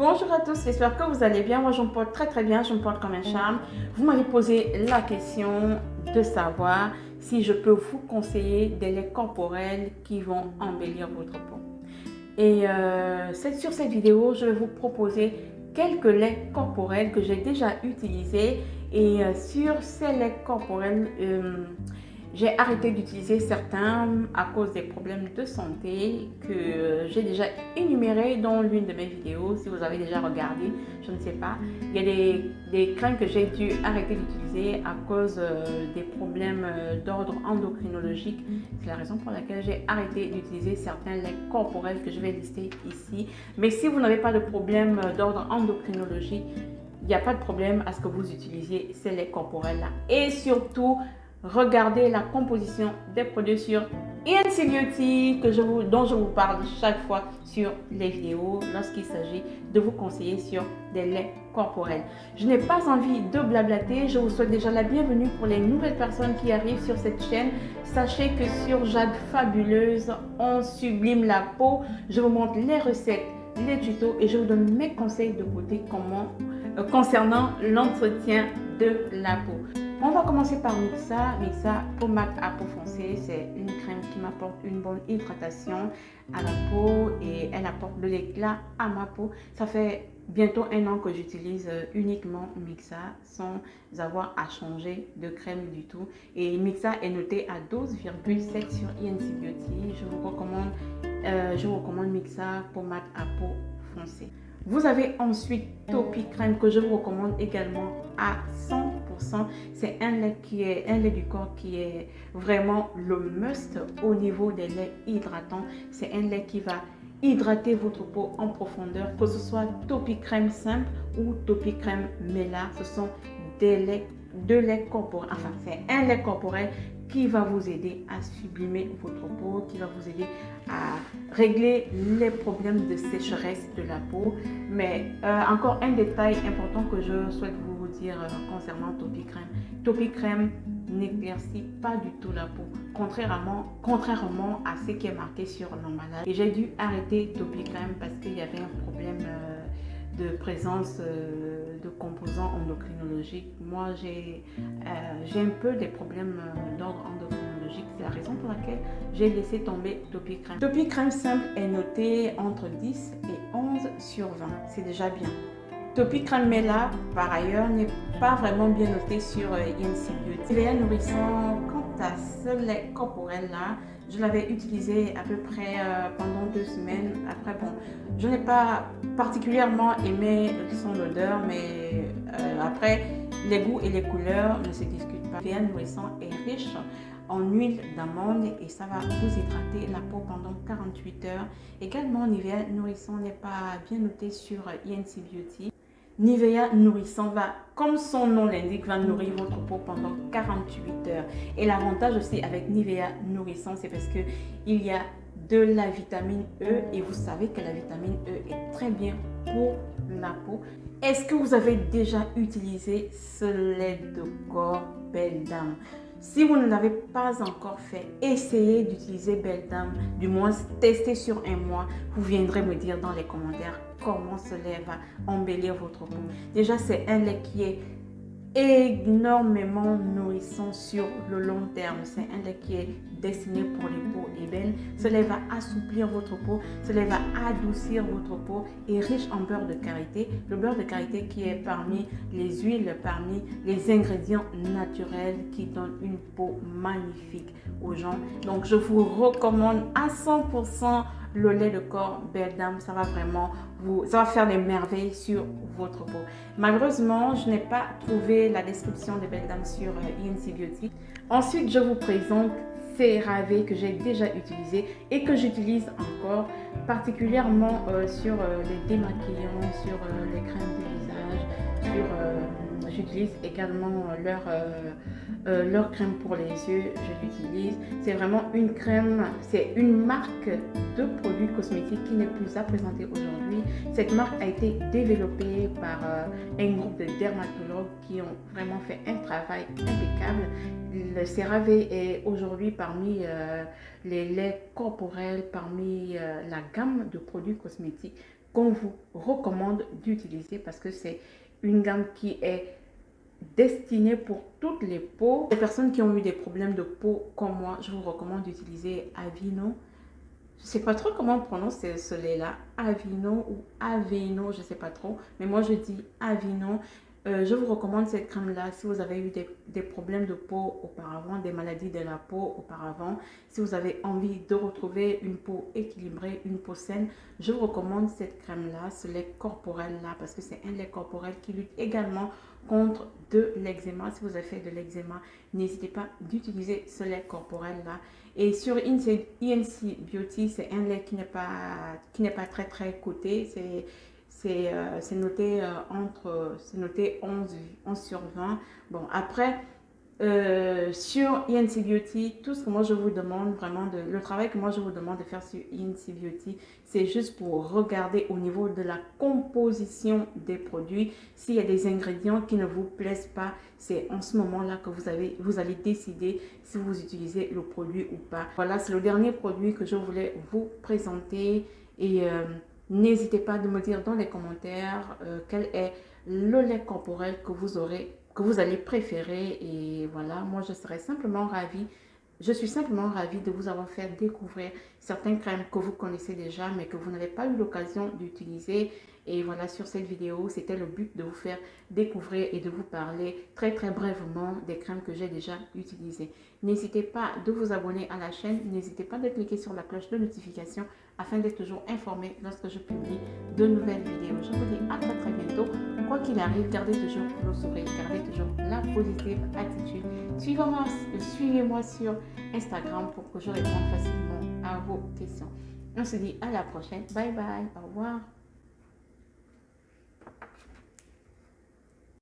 Bonjour à tous, j'espère que vous allez bien. Moi, je me porte très bien, je me porte comme un charme. Vous m'avez posé la question de savoir si je peux vous conseiller des laits corporels qui vont embellir votre peau. Et sur cette vidéo, je vais vous proposer quelques laits corporels que j'ai déjà utilisés. Et sur ces laits corporels, j'ai arrêté d'utiliser certains à cause des problèmes de santé que j'ai déjà énumérés dans l'une de mes vidéos. Si vous avez déjà regardé, je ne sais pas. Il y a des crèmes que j'ai dû arrêter d'utiliser à cause des problèmes d'ordre endocrinologique. C'est la raison pour laquelle j'ai arrêté d'utiliser certains laits corporels que je vais lister ici. Mais si vous n'avez pas de problème d'ordre endocrinologique, il n'y a pas de problème à ce que vous utilisiez ces laits corporels-là. Et surtout, regardez la composition des produits sur ENC Beauty dont je vous parle chaque fois sur les vidéos lorsqu'il s'agit de vous conseiller sur des laits corporels. Je n'ai pas envie de blablater, je vous souhaite déjà la bienvenue pour les nouvelles personnes qui arrivent sur cette chaîne. Sachez que sur Jade Fabuleuse, on sublime la peau. Je vous montre les recettes, les tutos et je vous donne mes conseils de beauté concernant l'entretien de la peau. On va commencer par Mixa. Mixa Pommade à peau foncée. C'est une crème qui m'apporte une bonne hydratation à la peau et elle apporte de l'éclat à ma peau. Ça fait bientôt 1 an que j'utilise uniquement Mixa sans avoir à changer de crème du tout. Et Mixa est noté à 12,7 sur ENC Beauty. Je vous recommande Mixa Pommade à peau foncée. Vous avez ensuite Topi Crème que je vous recommande également à 100%. C'est un lait du corps qui est vraiment le must au niveau des laits hydratants. C'est un lait qui va hydrater votre peau en profondeur, que ce soit Topi Crème simple ou Topi Crème Mela. Ce sont deux laits corporels. Enfin, c'est un lait corporel qui va vous aider à sublimer votre peau, qui va vous aider à régler les problèmes de sécheresse de la peau. Mais encore un détail important que je souhaite vous dire concernant Topi Crème. Topi Crème n'éclaircit pas du tout la peau, contrairement à ce qui est marqué sur l'emballage. Et j'ai dû arrêter Topi Crème parce qu'il y avait un problème de présence de composants endocrinologiques. Moi, j'ai un peu des problèmes d'ordre endocrinologique. C'est la raison pour laquelle j'ai laissé tomber Topi Crème. Topi Crème simple est noté entre 10 et 11 sur 20. C'est déjà bien. Topi Crème Mela, par ailleurs, n'est pas vraiment bien noté sur ENC Beauty. Nivea Nourrissant, quant à ce lait corporel-là, je l'avais utilisé à peu près pendant 2 semaines. Après, bon, je n'ai pas particulièrement aimé son odeur, mais après, les goûts et les couleurs ne se discutent pas. Nivea Nourrissant est riche en huile d'amande et ça va vous hydrater la peau pendant 48 heures. Également, Nivea Nourrissant n'est pas bien noté sur ENC Beauty. Nivea Nourrissant va, comme son nom l'indique, va nourrir votre peau pendant 48 heures. Et l'avantage aussi avec Nivea Nourrissant, c'est parce qu'il y a de la vitamine E et vous savez que la vitamine E est très bien pour la peau. Est-ce que vous avez déjà utilisé ce lait de corps Belle Dame? Si vous ne l'avez pas encore fait, essayez d'utiliser Belle Dame, du moins testez sur 1 mois. Vous viendrez me dire dans les commentaires comment ce lait va embellir votre peau. Déjà, c'est un lait qui est énormément nourrissant sur le long terme. C'est un lait qui est destiné pour les peaux ébènes. Ce lait va assouplir votre peau, ce lait va adoucir votre peau et riche en beurre de karité. Le beurre de karité qui est parmi les huiles, parmi les ingrédients naturels qui donnent une peau magnifique aux gens. Donc je vous recommande à 100% le lait de corps Belle Dame. Ça va faire des merveilles sur votre peau. Malheureusement, je n'ai pas trouvé la description de Belle Dame sur ENC Beauty. Ensuite, je vous présente CeraVe que j'ai déjà utilisé et que j'utilise encore, particulièrement sur les démaquillants, sur les crèmes du visage, j'utilise également leur crème pour les yeux, je l'utilise. C'est vraiment une crème, c'est une marque de produits cosmétiques qui n'est plus à présenter aujourd'hui. Cette marque a été développée par un groupe de dermatologues qui ont vraiment fait un travail impeccable. Le CeraVe est aujourd'hui parmi les laits corporels, parmi la gamme de produits cosmétiques qu'on vous recommande d'utiliser parce que c'est une gamme qui est destinée pour toutes les peaux. Les personnes qui ont eu des problèmes de peau comme moi, je vous recommande d'utiliser Aveeno. Je ne sais pas trop comment on prononce ce lait-là, Aveeno ou Aveeno, je ne sais pas trop, mais moi je dis Aveeno. Je vous recommande cette crème-là si vous avez eu des problèmes de peau auparavant, des maladies de la peau auparavant. Si vous avez envie de retrouver une peau équilibrée, une peau saine, je vous recommande cette crème-là, ce lait corporel-là, parce que c'est un lait corporel qui lutte également contre de l'eczéma. Si vous avez fait de l'eczéma, n'hésitez pas d'utiliser ce lait corporel-là. Et sur INC Beauty, c'est un lait qui n'est pas très coté. C'est noté c'est noté 11 sur 20. Bon, après, sur INC Beauty, tout ce que moi je vous demande vraiment, le travail que moi je vous demande de faire sur INC Beauty, c'est juste pour regarder au niveau de la composition des produits. S'il y a des ingrédients qui ne vous plaisent pas, c'est en ce moment-là que vous allez décider si vous utilisez le produit ou pas. Voilà, c'est le dernier produit que je voulais vous présenter et n'hésitez pas de me dire dans les commentaires quel est le lait corporel que vous allez préférer. Et voilà, moi je serais simplement ravie. Je suis simplement ravie de vous avoir fait découvrir certaines crèmes que vous connaissez déjà, mais que vous n'avez pas eu l'occasion d'utiliser. Et voilà, sur cette vidéo, c'était le but de vous faire découvrir et de vous parler très brièvement des crèmes que j'ai déjà utilisées. N'hésitez pas de vous abonner à la chaîne, n'hésitez pas de cliquer sur la cloche de notification afin d'être toujours informé lorsque je publie de nouvelles vidéos. Je vous dis à très bientôt. Quoi qu'il arrive, gardez toujours le sourire, gardez toujours la positive attitude. Suivez-moi sur Instagram pour que je réponde facilement à vos questions. On se dit à la prochaine. Bye bye. Au revoir.